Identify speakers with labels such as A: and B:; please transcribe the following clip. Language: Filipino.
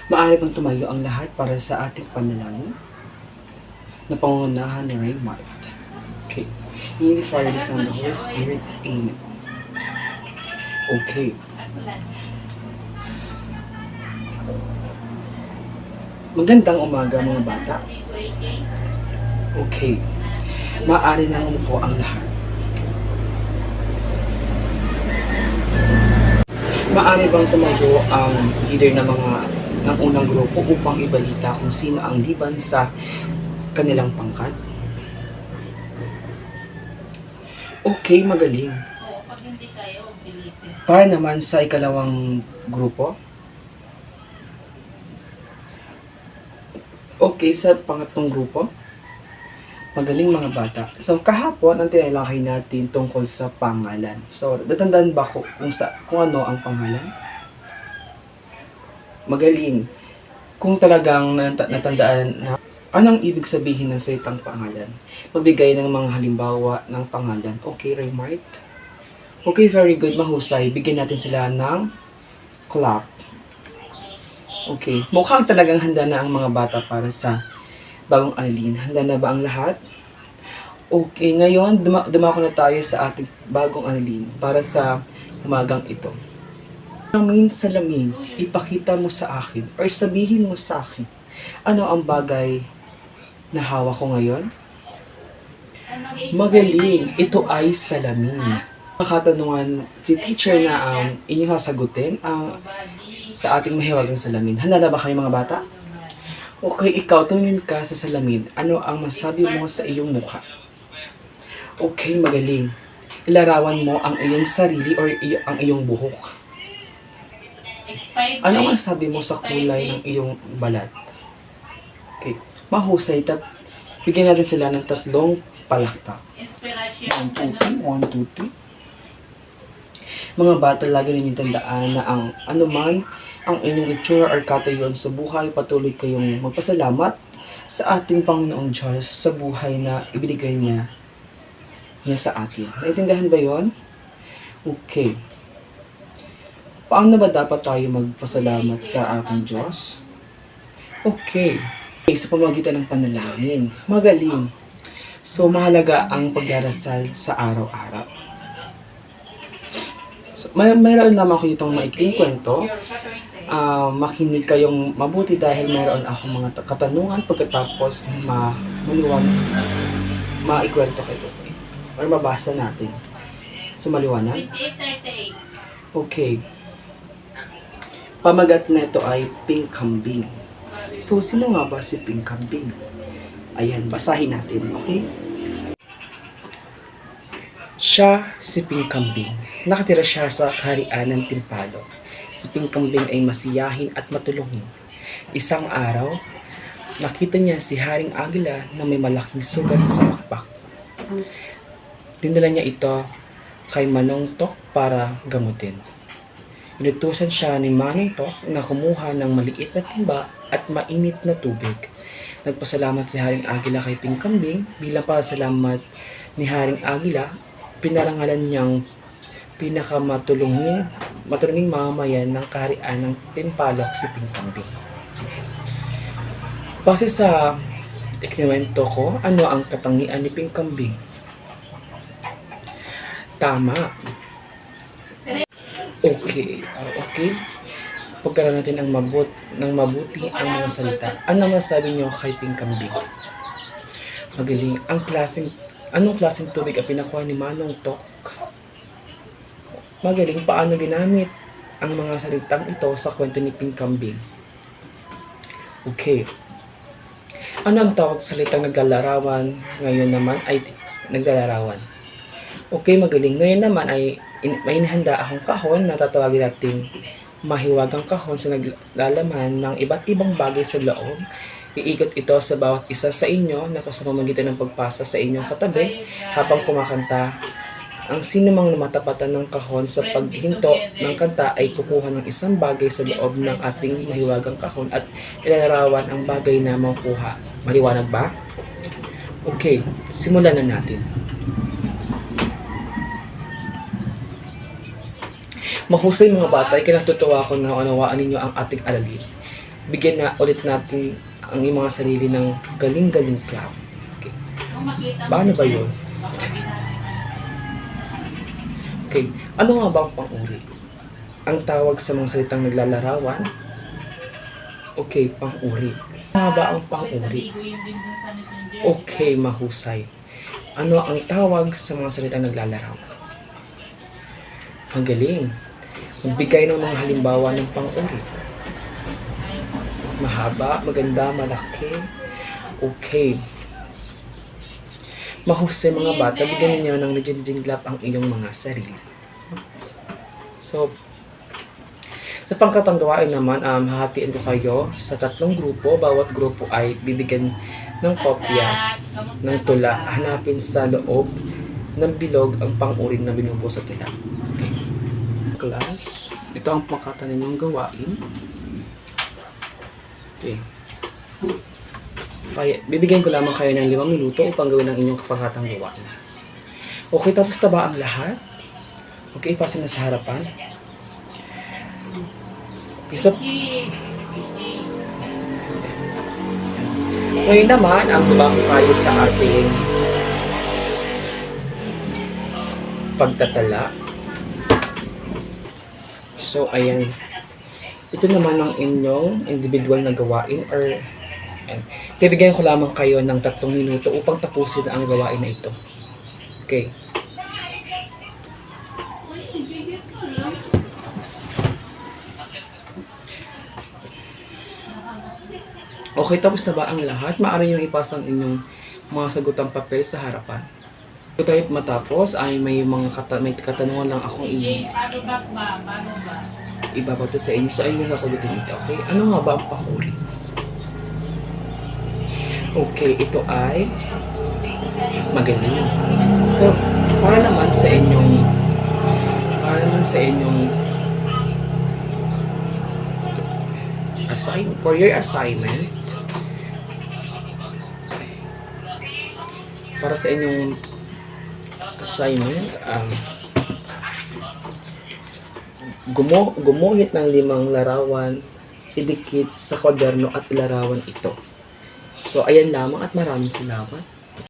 A: Maaari bang tumayo ang lahat para sa ating panalangin na pangungunahan ni Raymart? Okay. In the Father, the Son, and the Holy Spirit. Amen. Okay. Magandang umaga mga bata. Okay. Maaari nang umupo ang lahat. Maaari bang tumayo ang leader ng unang grupo upang ibalita kung sino ang liban sa kanilang pangkat? Okay, magaling.
B: Pag hindi kayo, pilitin.
A: Para naman sa ikalawang grupo. Okay, sa pangatlong grupo. Magaling mga bata. So, kahapon, ang tinalakay natin tungkol sa pangalan. So, natandaan ba kung ano ang pangalan? Magaling. Kung talagang natandaan na anong ibig sabihin ng salitang pangalan? Magbigay ng mga halimbawa ng pangalan. Okay, Raymart? Okay, very good. Mahusay. Bigyan natin sila ng clap. Okay. Mukhang talagang handa na ang mga bata para sa bagong aralin. Handa na ba ang lahat? Okay, ngayon dumako na tayo sa ating bagong aralin para sa umagang ito. Salamin, ipakita mo sa akin or sabihin mo sa akin ano ang bagay na hawak ko ngayon? Magaling, ito ay salamin. Makatanungan si teacher na inyong sasagutin sa ating mahiwagang salamin. Handa na ba kayo mga bata? Okay, ikaw, tumingin ka sa salamin. Ano ang masasabi mo sa iyong mukha? Okay, magaling. Ilarawan mo ang iyong sarili or ang iyong buhok. Ano ang masasabi mo sa kulay ng iyong balat? Okay, mahusay. Bigyan natin sila ng 3 palakpak. 1, 2, 3. 1, 2, 3. Mga bata, lagi ninyong tandaan na ang anuman ang inyong itsura or katayon sa buhay, patuloy kayong magpasalamat sa ating Panginoong Diyos sa buhay na ibinigay niya sa atin. Naintindihan ba yon? Okay. Paano ba dapat tayo magpasalamat sa ating Diyos? Okay. Sa pamamagitan ng panalangin. Magaling. So, mahalaga ang pagdarasal sa araw-araw. So, mayroon naman ko itong maikling kwento. Makinig kayong mabuti dahil mayroon akong mga katanungan pagkatapos maikwento kayo ito or mabasa natin. So, maliwanag? Okay. Pamagat na ito ay Pink Kambing. So, sino nga ba si Pink Kambing? Ayan, basahin natin, okay? Siya si Pink Kambing. Nakatira siya sa kaharian ng Timpalo. Si Pink Kambing ay masiyahin at matulungin. Isang araw, nakita niya si Haring Agila na may malaking sugat sa pakpak. Dinala niya ito kay Manong Tok para gamutin. Inutusan siya ni Manong Tok na kumuha ng maliit na timba at mainit na tubig. Nagpasalamat si Haring Agila kay Pink Kambing. Bilang pasalamat ni Haring Agila, pinarangalan niyang pinakamatulunging mamamayan ng kaharian ng Timpalok si Pink Kambing. Base sa ikinuwento ko, ano ang katangian ni Pink Kambing? Tama. Okay. Pagkaroon natin ng mabuti ang mga salita. Ano masasabi niyo kay Pink Kambing? Magaling. Anong klaseng tubig ang pinakuha ni Manong Tok? Magaling. Paano ginamit ang mga salitang ito sa kwento ni Pink Kambing? Okay. Ano ang tawag sa salitang naglalarawan? Ngayon naman ay naglalarawan. Okay, magaling. Ngayon naman ay may inihanda akong kahon na tatawagin natin mahiwagang kahon sa naglalaman ng iba't ibang bagay sa loob. Iikot ito sa bawat isa sa inyo na sa pamamagitan ng pagpasa sa inyong katabi habang kumakanta. Ang sino mang matapatan ng kahon sa paghinto ng kanta ay kukuha ng isang bagay sa loob ng ating mahiwagang kahon at ilalarawan ang bagay na makuha. Maliwanag ba? Okay, simulan na natin. Mahusay mga bata, ikinatutuwa ko na unawaan ninyo ang ating aralin. bigyan na ulit natin ang iyong mga sarili ng galing-galing clap. Okay.
B: Kung makita mo
A: Paano
B: si
A: ba
B: Jen,
A: yun?
B: baka sabihin natin,
A: Okay. Ano nga ba ang pang-uri? Ang tawag sa mga salitang naglalarawan? Okay, pang-uri. Ano nga ba ang
B: "Pawis na
A: pang-uri?
B: bigo yun din dun sa messenger."
A: Okay, mahusay. Ano ang tawag sa mga salitang naglalarawan? Ang galing. Magbigay ng mga halimbawa ng pang-uri. Mahaba, maganda, malaki. Okay. Mahusay mga bata, bigyan ninyo ng legend-clap ang inyong mga sarili. So, sa pangkatang gawain naman, hahatiin ko kayo sa 3 grupo. Bawat grupo ay bibigyan ng kopya
B: Kamusta
A: ng
B: ka
A: tula.
B: ba?
A: Hanapin sa loob ng bilog ang pang-uri na binubuo sa tula. Okay. Class, ito ang pakata ninyong gawain. Okay. Kaya, bibigyan ko lamang kayo ng 5 minuto upang gawin ang inyong kapakatang gawain. Okay, tapos na ba ang lahat? Okay, ipasin na sa harapan. Okay, so, ngayon naman, ang bumako tayo sa ating pagtatala. So, ayan. Ito naman ang inyong individual na gawain or ayan. Bibigyan ko lamang kayo ng 3 minuto upang tapusin ang gawain na ito. Okay. Okay, tapos na ba ang lahat? Maaari nyo ipasa ang inyong mga sagutang papel sa harapan. Kung tayo matapos ay may may katanungan lang akong
B: Paano ba ba? Paano ba?
A: ibabato sa inyo. So, inyo sasagutin ito, okay? Ano nga ba ang pang-uri? Okay, ito ay magaling. So, para naman sa inyong for your assignment, para sa inyong assignment, gumuhit ng 5 larawan, idikit sa kwaderno at ilarawan ito. So, ayan lamang at maraming salamat.